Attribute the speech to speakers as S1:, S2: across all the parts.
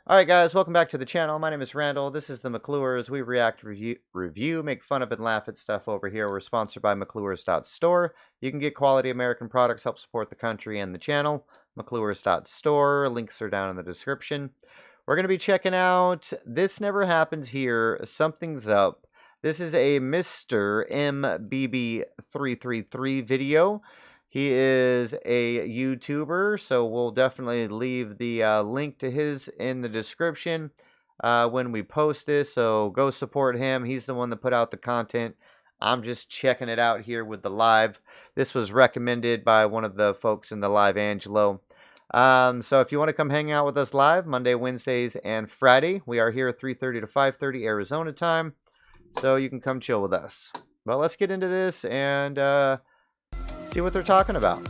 S1: Alright guys, welcome back to the channel. My name is Randall. This is the McClures. We react, review, make fun of, and laugh at stuff over here. We're sponsored by McClures.store. You can get quality American products, help support the country and the channel. McClures.store. Links are down in the description. We're going to be checking out This Never Happens Here, Something's Up. This is a MrMBB333 video. He is a YouTuber, so we'll definitely leave the link to his in the description when we post this, so go support him. He's the one that put out the content. I'm just checking it out here with the live. This was recommended by one of the folks in the live, Angelo. So if you want to come hang out with us live, Monday, Wednesdays, and Friday, we are here at 3:30 to 5:30 Arizona time, so you can come chill with us. But let's get into this and see what they're talking about.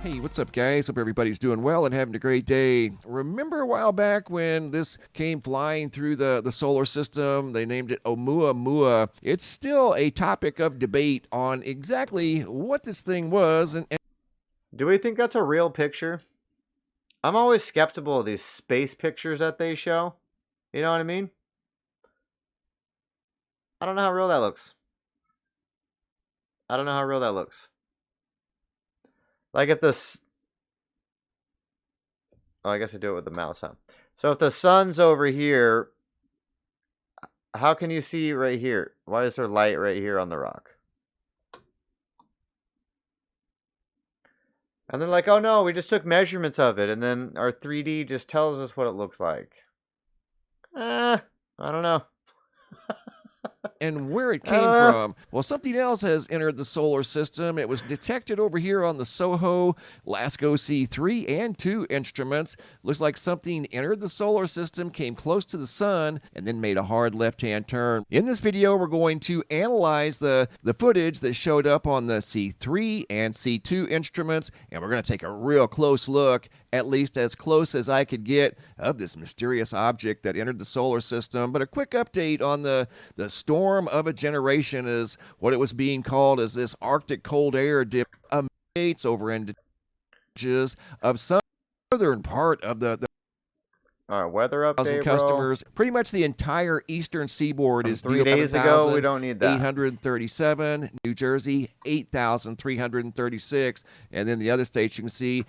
S2: Hey, what's up, guys? Hope everybody's doing well and having a great day. Remember a while back when this came flying through the solar system? They named it Oumuamua. It's still a topic of debate on exactly what this thing was. And
S1: do we think that's a real picture? I'm always skeptical of these space pictures that they show. You know what I mean? I don't know how real that looks. I don't know how real that looks. Like if this... Oh, I guess I do it with the mouse, huh? So if the sun's over here, how can you see right here? Why is there light right here on the rock? And they're like, oh no, we just took measurements of it, and then our 3D just tells us what it looks like. I don't know.
S2: and where it came from. Well, something else has entered the solar system. It was detected over here on the SOHO LASCO C3 and 2 instruments. Looks like something entered the solar system, came close to the sun, and then made a hard left-hand turn. In this video, we're going to analyze the footage that showed up on the C3 and C2 instruments, and we're going to take a real close look, at least as close as I could get, of this mysterious object that entered the solar system. But a quick update on the storm of a generation is what it was being called, as this Arctic cold air dip over into of some northern part of the
S1: All right, weather update,
S2: customers.
S1: Bro.
S2: Pretty much the entire eastern seaboard is
S1: 3 days ago. We don't need that.
S2: 837. New Jersey 8,336, and then the other states you can see.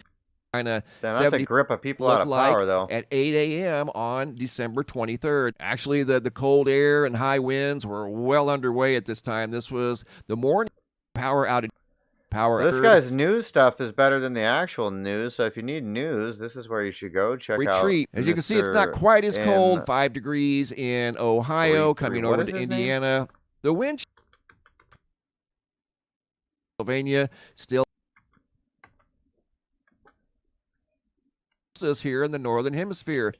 S1: That's a grip of people out of power, though.
S2: At 8 a.m. on December 23rd. Actually, the cold air and high winds were well underway at this time. This was the morning power outage.
S1: This guy's news stuff is better than the actual news, so if you need news, this is where you should go. Check out
S2: Retreat. As you can see, it's not quite as cold. 5 degrees in Ohio, coming over to Indiana. The wind, Pennsylvania, still us here in the northern hemisphere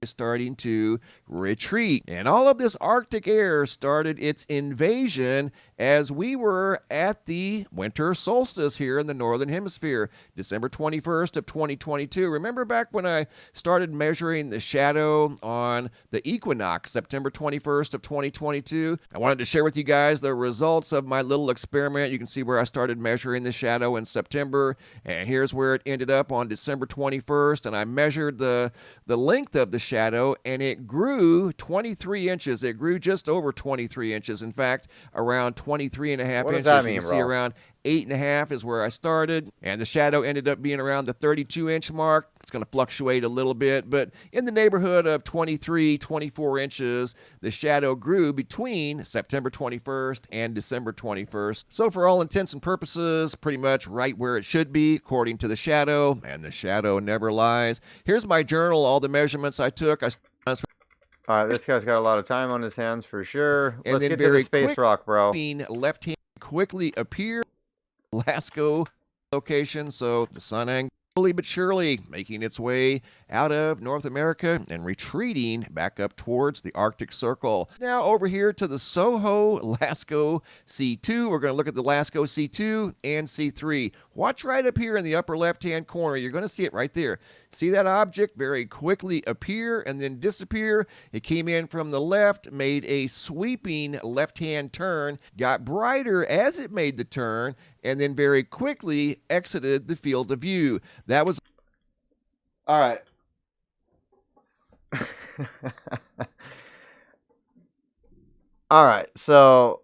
S2: is starting to retreat, and all of this Arctic air started its invasion as we were at the winter solstice here in the northern hemisphere, December 21st of 2022. Remember back when I started measuring the shadow on the equinox, September 21st of 2022? I wanted to share with you guys the results of my little experiment. You can see where I started measuring the shadow in September, and here's where it ended up on December 21st, and I measured the length of the shadow, and it grew 23 inches. It grew just over 23 inches. In fact, around 23 and a half inches.
S1: What does that mean,
S2: you can see around 8.5 is where I started, and the shadow ended up being around the 32-inch mark. It's going to fluctuate a little bit, but in the neighborhood of 23, 24 inches, the shadow grew between September 21st and December 21st. So for all intents and purposes, pretty much right where it should be, according to the shadow, and the shadow never lies. Here's my journal, all the measurements I took. All
S1: right, this guy's got a lot of time on his hands for sure. Let's get to the space rock, bro.
S2: Left hand quickly appeared LASCO location, so the sun angle slowly but surely making its way out of North America and retreating back up towards the Arctic Circle. Now over here to the SOHO LASCO C2. We're going to look at the LASCO C2 and C3. Watch right up here in the upper left-hand corner. You're going to see it right there. See that object very quickly appear and then disappear? It came in from the left, made a sweeping left-hand turn, got brighter as it made the turn, and then very quickly exited the field of view. That was
S1: All right. All right. So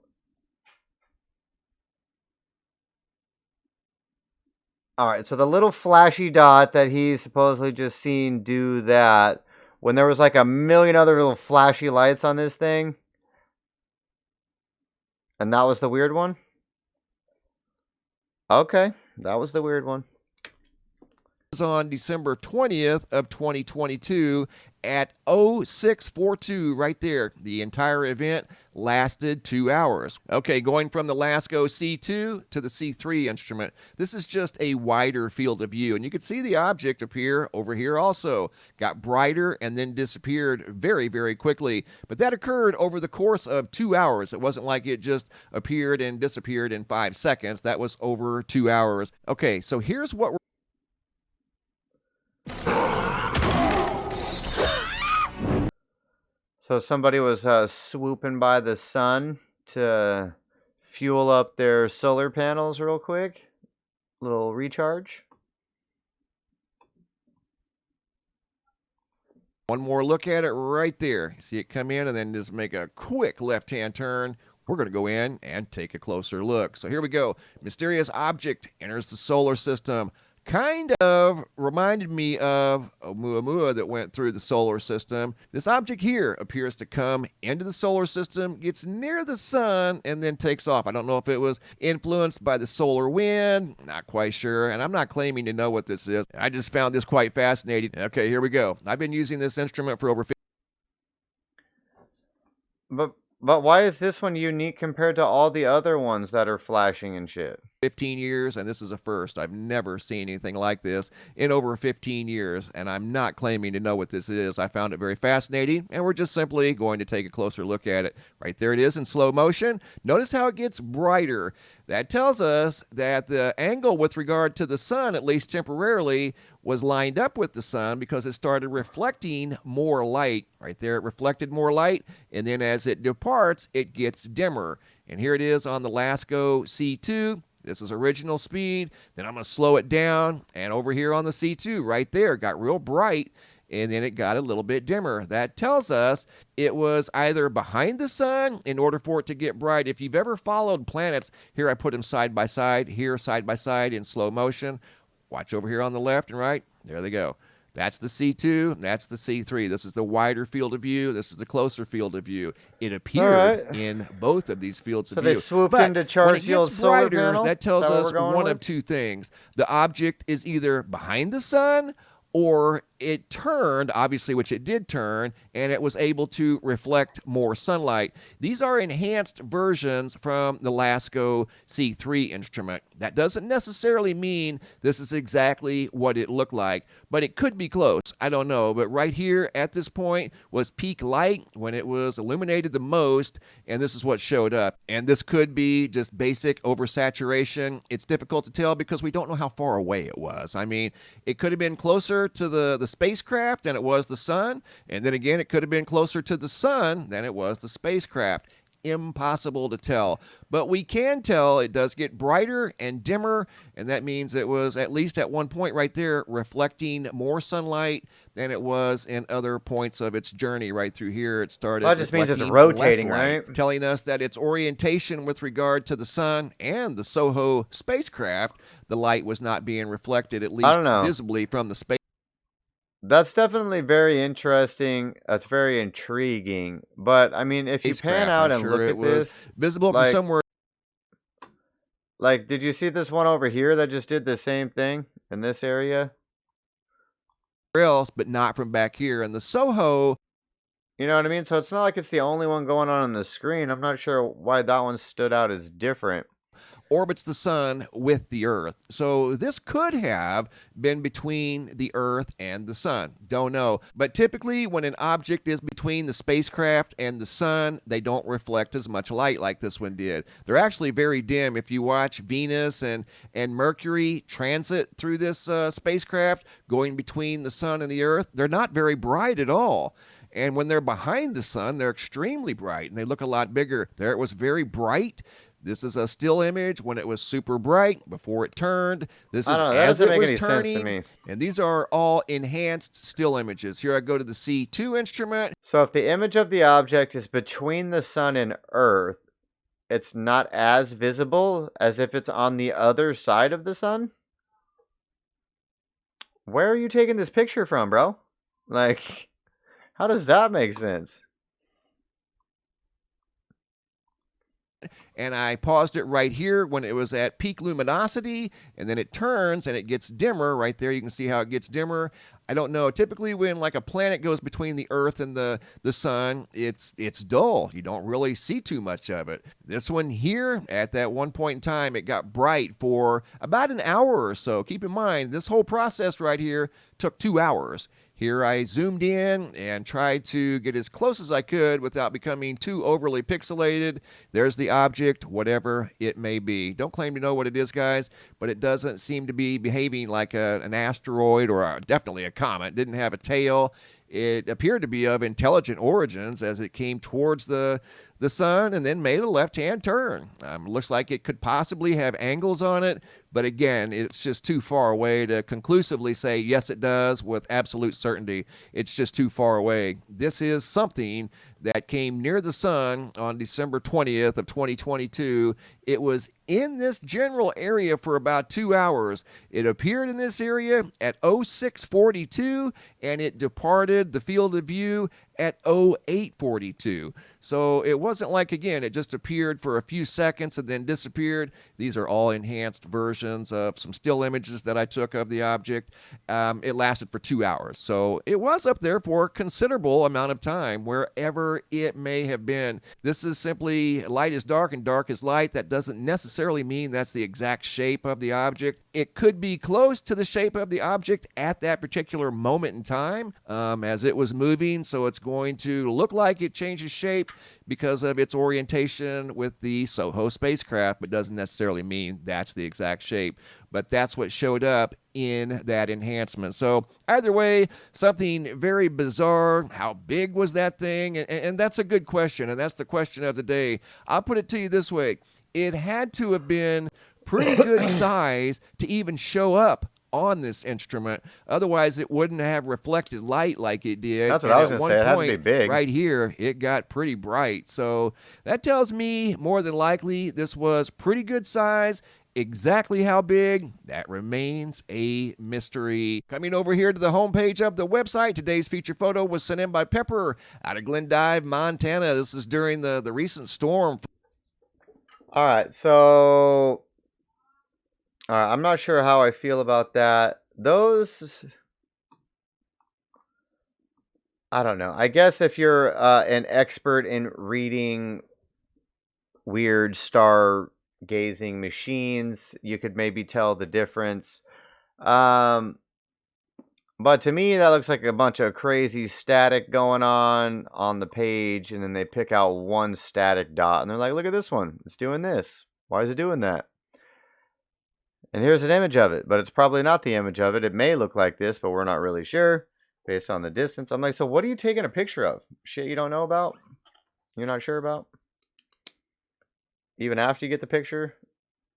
S1: the little flashy dot that he's supposedly just seen do that, when there was like a million other little flashy lights on this thing, and that was the weird one? Okay, that was the weird one.
S2: on December 20th of 2022 at 0642 right there. The entire event lasted 2 hours. Okay, going from the LASCO C2 to the C3 instrument. This is just a wider field of view, and you can see the object appear over here also. Got brighter and then disappeared very, very quickly. But that occurred over the course of 2 hours. It wasn't like it just appeared and disappeared in 5 seconds. That was over 2 hours. Okay, so here's what we're
S1: So somebody was swooping by the sun to fuel up their solar panels real quick. Little recharge.
S2: one more look at it right there. See it come in and then just make a quick left-hand turn. We're going to go in and take a closer look. So here we go. Mysterious object enters the solar system. Kind of reminded me of Oumuamua that went through the solar system. This object here appears to come into the solar system, gets near the sun, and then takes off. I don't know if it was influenced by the solar wind. Not quite sure, and I'm not claiming to know what this is. I just found this quite fascinating. Okay, here we go. I've been using this instrument for over
S1: But why is this one unique compared to all the other ones that are flashing and shit?
S2: 15 years, and this is a first. I've never seen anything like this in over 15 years, and I'm not claiming to know what this is. I found it very fascinating, and we're just simply going to take a closer look at it. Right there it is in slow motion. Notice how it gets brighter. That tells us that the angle with regard to the sun, at least temporarily, was lined up with the sun because it started reflecting more light. Right there, it reflected more light, and then as it departs, it gets dimmer. And here it is on the LASCO C2. This is original speed. Then I'm going to slow it down. And over here on the C2, right there, got real bright. And then it got a little bit dimmer. That tells us it was either behind the sun in order for it to get bright. If you've ever followed planets, here I put them side by side, here side by side in slow motion. Watch over here on the left and right. There they go. That's the C2, that's the C3. This is the wider field of view. This is the closer field of view. It appeared in both of these fields of view.
S1: So they swoop in to charge the old solar panel?
S2: That tells us one of two things. The object is either behind the sun or it turned, obviously, which it did turn, and it was able to reflect more sunlight. These are enhanced versions from the LASCO C3 instrument. That doesn't necessarily mean this is exactly what it looked like, but it could be close. I don't know, but right here at this point was peak light when it was illuminated the most, and this is what showed up. And this could be just basic oversaturation. It's difficult to tell because we don't know how far away it was. I mean, it could have been closer to the spacecraft than it was the sun, and then again it could have been closer to the sun than it was the spacecraft. Impossible to tell, but we can tell it does get brighter and dimmer, and that means it was at least at one point right there reflecting more sunlight than it was in other points of its journey. Right through here it started,
S1: well, that just means it's rotating, right?
S2: Telling us that its orientation with regard to the sun and the SOHO spacecraft, the light was not being reflected, at least visibly, from the space.
S1: That's definitely very interesting. That's very intriguing. But I mean, if you pan out and look at this,
S2: visible from somewhere.
S1: Like, did you see this one over here that just did the same thing in this area?
S2: Else, but not from back here. And the SOHO,
S1: you know what I mean? So it's not like it's the only one going on the screen. I'm not sure why that one stood out as different.
S2: orbits the sun with the Earth. So this could have been between the Earth and the sun. Don't know. But typically, when an object is between the spacecraft and the sun, they don't reflect as much light like this one did. They're actually very dim. If you watch Venus and Mercury transit through this spacecraft going between the sun and the Earth, they're not very bright at all. And when they're behind the sun, they're extremely bright and they look a lot bigger. There it was very bright. This is a still image when it was super bright before it turned. This
S1: I
S2: is
S1: don't know. That
S2: as
S1: doesn't
S2: it
S1: make
S2: was
S1: any sense to
S2: turning.
S1: me.
S2: And these are all enhanced still images. Here I go to the C2 instrument.
S1: So if the image of the object is between the sun and Earth, it's not as visible as if it's on the other side of the sun? Where are you taking this picture from, bro? Like, how does that make sense?
S2: And I paused it right here when it was at peak luminosity, and then it turns and it gets dimmer. Right there, you can see how it gets dimmer. I don't know. Typically, when like a planet goes between the Earth and the sun, it's dull. You don't really see too much of it. This one here, at that one point in time, it got bright for about an hour or so. Keep in mind, this whole process right here took 2 hours. Here I zoomed in and tried to get as close as I could without becoming too overly pixelated. There's the object, whatever it may be. Don't claim to know what it is, guys, but it doesn't seem to be behaving like an asteroid or definitely a comet. It didn't have a tail. It appeared to be of intelligent origins as it came towards the sun and then made a left-hand turn. Looks like it could possibly have angles on it, but again, it's just too far away to conclusively say, yes, it does with absolute certainty. It's just too far away. This is something that came near the sun on December 20th of 2022. It was in this general area for about 2 hours. It appeared in this area at 0642 and it departed the field of view at 0842. So it wasn't like, again, it just appeared for a few seconds and then disappeared. These are all enhanced versions of some still images that I took of the object. It lasted for 2 hours. So it was up there for a considerable amount of time, wherever it may have been. This is simply light is dark and dark is light. That doesn't necessarily mean that's the exact shape of the object. It could be close to the shape of the object at that particular moment in time as it was moving. So it's going to look like it changes shape because of its orientation with the SOHO spacecraft, but doesn't necessarily mean that's the exact shape. But that's what showed up in that enhancement. So either way, something very bizarre. How big was that thing? And that's a good question, and that's the question of the day. I'll put it to you this way. It had to have been pretty good size to even show up on this instrument. Otherwise, it wouldn't have reflected light like it did.
S1: That's what
S2: And
S1: I was
S2: at
S1: going to
S2: one
S1: say. It had to
S2: point,
S1: be big.
S2: right here, it got pretty bright. So that tells me more than likely this was pretty good size. Exactly how big, that remains a mystery. Coming over here to the homepage of the website, today's feature photo was sent in by Pepper out of Glendive, Montana. This is during the recent storm.
S1: All right, so I'm not sure how I feel about that. Those, I don't know. I guess if you're an expert in reading weird stargazing machines, you could maybe tell the difference. But to me, that looks like a bunch of crazy static going on the page, and then they pick out one static dot, and they're like, look at this one. It's doing this. Why is it doing that? And here's an image of it, but it's probably not the image of it. It may look like this, but we're not really sure based on the distance. I'm like, so what are you taking a picture of? Shit you don't know about? You're not sure about? Even after you get the picture,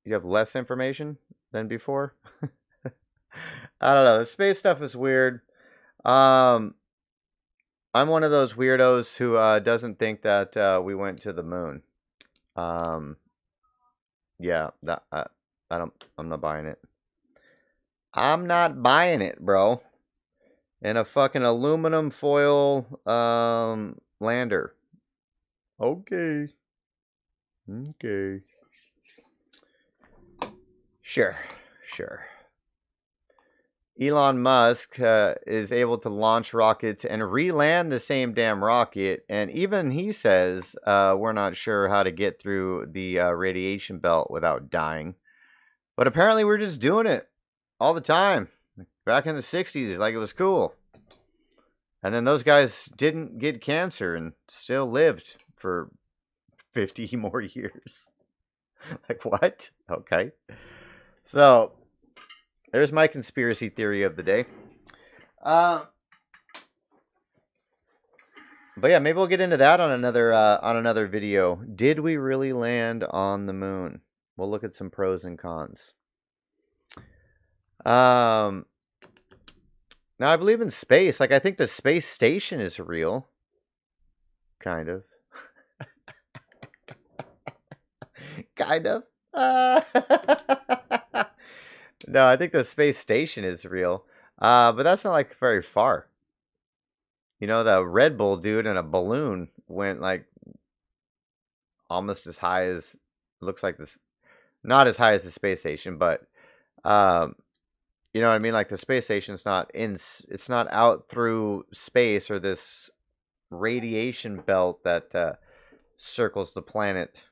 S1: you have less information than before? I don't know. The space stuff is weird. I'm one of those weirdos who doesn't think that we went to the moon. Yeah, that I'm not buying it. I'm not buying it, bro. In a fucking aluminum foil lander. Okay. Okay. Sure. Elon Musk is able to launch rockets and re-land the same damn rocket, and even he says we're not sure how to get through the radiation belt without dying. But apparently we're just doing it all the time. Back in the 60s, like it was cool. And then those guys didn't get cancer and still lived for 50 more years. Like, what? Okay. So, there's my conspiracy theory of the day. But yeah, maybe we'll get into that on another video. Did we really land on the moon? We'll look at some pros and cons. Now I believe in space. Like, I think the space station is real. Kind of. Kind of. No, I think the space station is real. But that's not like very far. You know, the Red Bull dude in a balloon went like almost as high as, looks like this, not as high as the space station, but you know what I mean? Like the space station's not it's not out through space or this radiation belt that circles the planet.